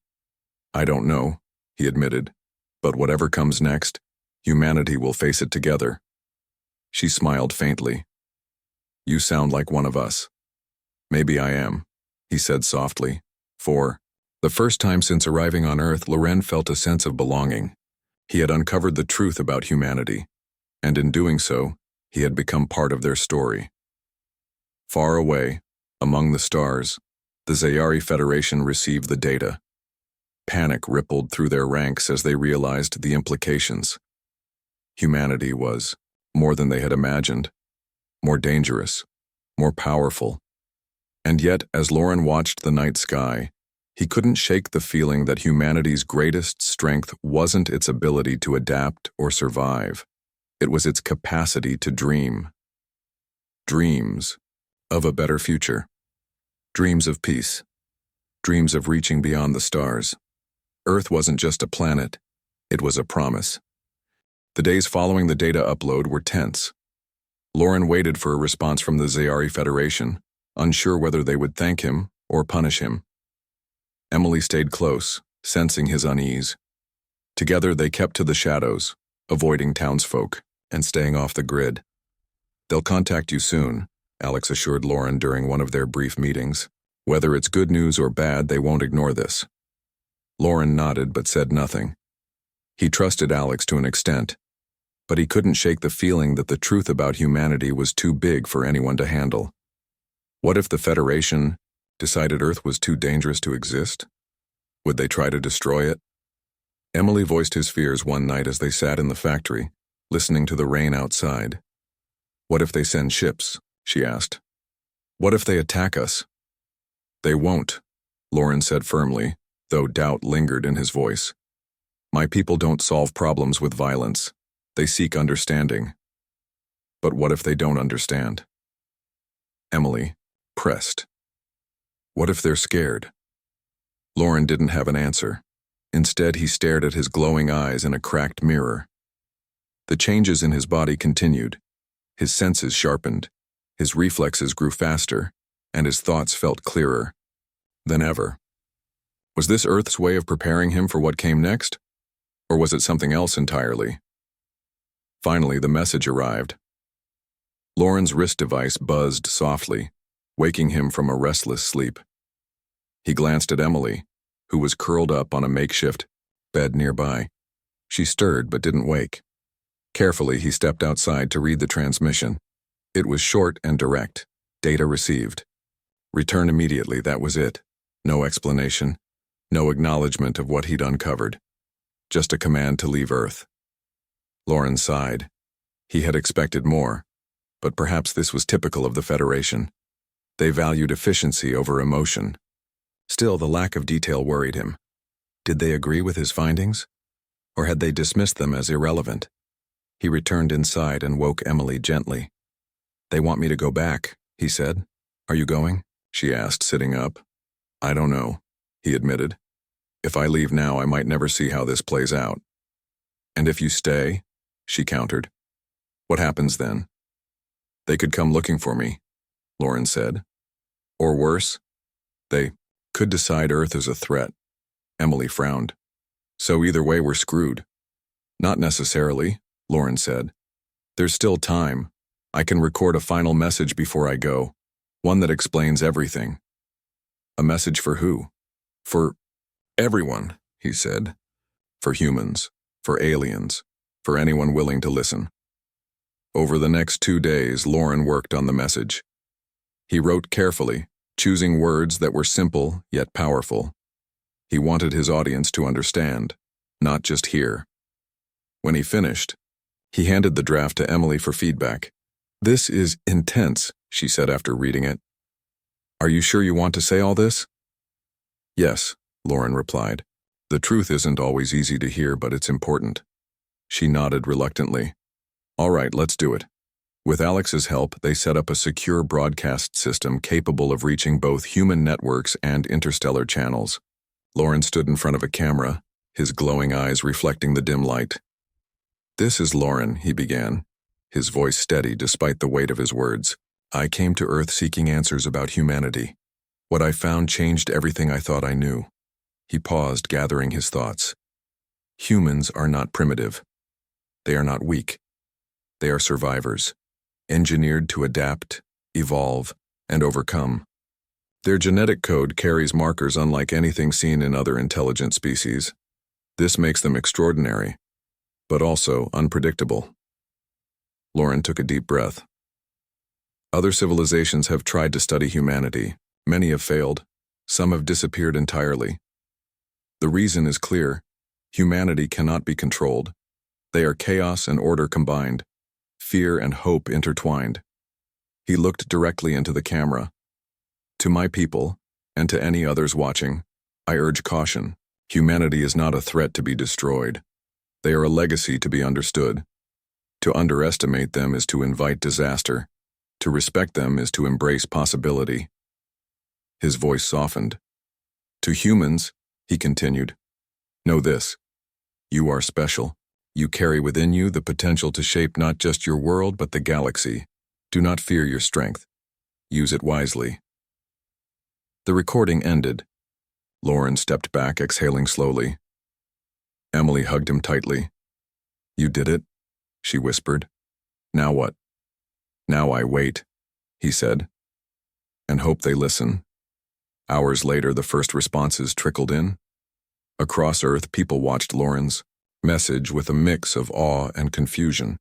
I don't know, he admitted, but whatever comes next, humanity will face it together. She smiled faintly. You sound like one of us. Maybe I am, he said softly. For the first time since arriving on Earth, Lauren felt a sense of belonging. He had uncovered the truth about humanity, and in doing so, he had become part of their story. Far away, among the stars, the Zayari Federation received the data. Panic rippled through their ranks as they realized the implications. Humanity was more than they had imagined, more dangerous, more powerful. And yet, as Lauren watched the night sky, he couldn't shake the feeling that humanity's greatest strength wasn't its ability to adapt or survive. It was its capacity to dream. Dreams of a better future. Dreams of peace. Dreams of reaching beyond the stars. Earth wasn't just a planet, it was a promise. The days following the data upload were tense. Lauren waited for a response from the Zayari Federation, unsure whether they would thank him or punish him. Emily stayed close, sensing his unease. Together they kept to the shadows, avoiding townsfolk and staying off the grid. They'll contact you soon, Alex assured Lauren during one of their brief meetings. Whether it's good news or bad, they won't ignore this. Lauren nodded but said nothing. He trusted Alex to an extent, but he couldn't shake the feeling that the truth about humanity was too big for anyone to handle. What if the Federation decided Earth was too dangerous to exist? Would they try to destroy it? Emily voiced his fears one night as they sat in the factory, listening to the rain outside. What if they send ships? She asked. What if they attack us? They won't, Lauren said firmly, though doubt lingered in his voice. My people don't solve problems with violence. They seek understanding. But what if they don't understand? Emily pressed. What if they're scared? Lauren didn't have an answer. Instead, he stared at his glowing eyes in a cracked mirror. The changes in his body continued. His senses sharpened, his reflexes grew faster, and his thoughts felt clearer than ever. Was this Earth's way of preparing him for what came next? Or was it something else entirely? Finally, the message arrived. Lauren's wrist device buzzed softly, waking him from a restless sleep. He glanced at Emily, who was curled up on a makeshift bed nearby. She stirred but didn't wake. Carefully, he stepped outside to read the transmission. It was short and direct. Data received. Return immediately, that was it. No explanation, no acknowledgement of what he'd uncovered. Just a command to leave Earth. Lauren sighed. He had expected more, but perhaps this was typical of the Federation. They valued efficiency over emotion. Still, the lack of detail worried him. Did they agree with his findings? Or had they dismissed them as irrelevant? He returned inside and woke Emily gently. They want me to go back, he said. Are you going? She asked, sitting up. I don't know, he admitted. If I leave now, I might never see how this plays out. And if you stay? She countered. What happens then? They could come looking for me, Lauren said. Or worse, they could decide Earth is a threat. Emily frowned. So either way, we're screwed. Not necessarily, Lauren said. There's still time. I can record a final message before I go, one that explains everything. A message for who? For everyone, he said. For humans, for aliens, for anyone willing to listen. Over the next 2 days, Lauren worked on the message. He wrote carefully, choosing words that were simple yet powerful. He wanted his audience to understand, not just hear. When he finished, he handed the draft to Emily for feedback. This is intense, she said after reading it. Are you sure you want to say all this? Yes, Lauren replied. The truth isn't always easy to hear, but it's important. She nodded reluctantly. All right, let's do it. With Alex's help, they set up a secure broadcast system capable of reaching both human networks and interstellar channels. Lauren stood in front of a camera, his glowing eyes reflecting the dim light. This is Lauren, he began, his voice steady despite the weight of his words. I came to Earth seeking answers about humanity. What I found changed everything I thought I knew. He paused, gathering his thoughts. Humans are not primitive. They are not weak. They are survivors, engineered to adapt, evolve, and overcome. Their genetic code carries markers unlike anything seen in other intelligent species. This makes them extraordinary, but also unpredictable. Lauren took a deep breath. Other civilizations have tried to study humanity. Many have failed. Some have disappeared entirely. The reason is clear. Humanity cannot be controlled. They are chaos and order combined, fear and hope intertwined. He looked directly into the camera. To my people, and to any others watching, I urge caution. Humanity is not a threat to be destroyed. They are a legacy to be understood. To underestimate them is to invite disaster. To respect them is to embrace possibility. His voice softened. To humans, he continued, know this. You are special. You carry within you the potential to shape not just your world but the galaxy. Do not fear your strength. Use it wisely. The recording ended. Lauren stepped back, exhaling slowly. Emily hugged him tightly. You did it, she whispered. Now what? Now I wait, he said, and hope they listen. Hours later, the first responses trickled in. Across Earth, people watched Lauren's message with a mix of awe and confusion.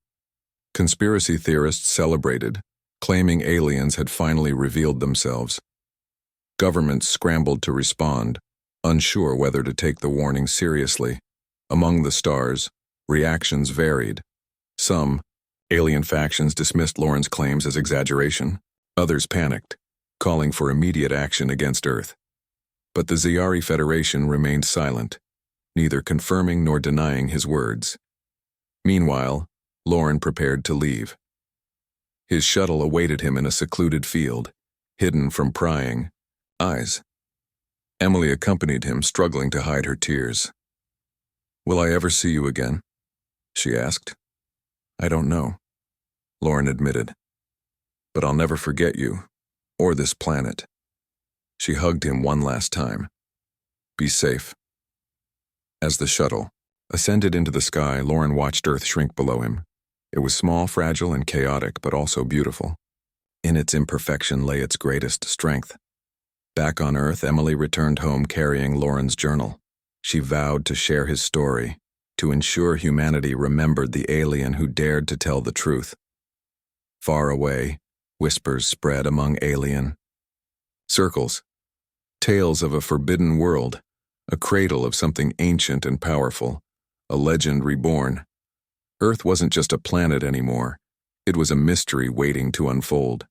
Conspiracy theorists celebrated, claiming aliens had finally revealed themselves. Governments scrambled to respond, unsure whether to take the warning seriously. Among the stars, reactions varied. Some alien factions dismissed Lauren's claims as exaggeration. Others panicked, calling for immediate action against Earth. But the Zyari Federation remained silent, neither confirming nor denying his words. Meanwhile, Lauren prepared to leave. His shuttle awaited him in a secluded field, hidden from prying eyes. Emily accompanied him, struggling to hide her tears. "Will I ever see you again?" she asked. "I don't know," Lauren admitted. "But I'll never forget you, or this planet." She hugged him one last time. "Be safe." As the shuttle ascended into the sky, Lauren watched Earth shrink below him. It was small, fragile, and chaotic, but also beautiful. In its imperfection lay its greatest strength. Back on Earth, Emily returned home carrying Lauren's journal. She vowed to share his story, to ensure humanity remembered the alien who dared to tell the truth. Far away, whispers spread among alien circles, tales of a forbidden world, a cradle of something ancient and powerful, a legend reborn. Earth wasn't just a planet anymore. It was a mystery waiting to unfold.